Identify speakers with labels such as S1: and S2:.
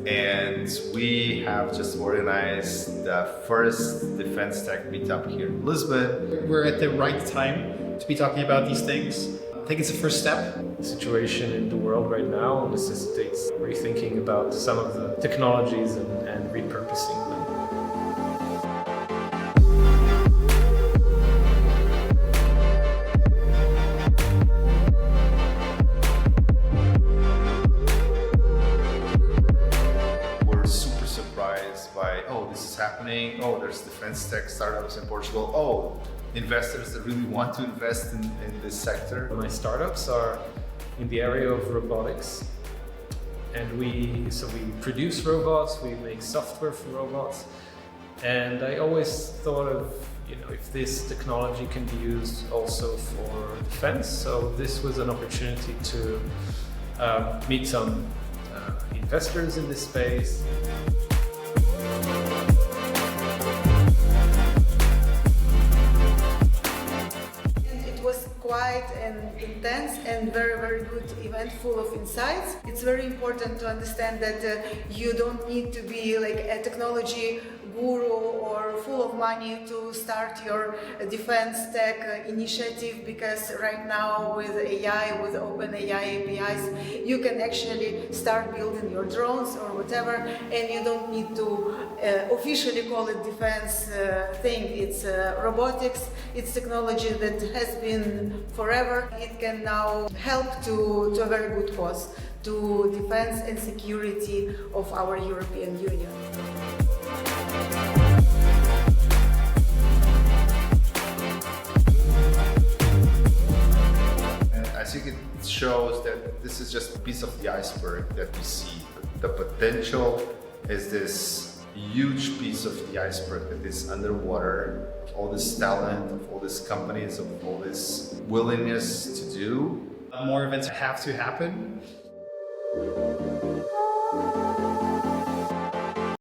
S1: and we have just organized the first Defense Tech Meetup here in Lisbon.
S2: We're at the right time to be talking about these things. I think it's a first step.
S3: The situation in the world right now necessitates rethinking about some of the technologies and repurposing them.
S1: We're super surprised by, oh, this is happening. Oh, there's defense tech startups in Portugal. Oh, investors that really want to invest in this sector.
S3: My startups are in the area of robotics, and we produce robots, we make software for robots, and I always thought of, if this technology can be used also for defense, so this was an opportunity to meet some investors in this space.
S4: Quite an intense and very, very good event full of insights. It's very important to understand that you don't need to be like a technology guru or full of money to start your defense tech initiative, because right now with AI, with open AI APIs, you can actually start building your drones or whatever, and you don't need to officially call it defense thing. It's robotics, it's technology that has been forever. It can now help to a very good cause, to defense and security of our European Union.
S1: I think it shows that this is just a piece of the iceberg that we see. The potential is this huge piece of the iceberg that is underwater. All this talent of all these companies, of all this willingness to do.
S2: More events have to happen.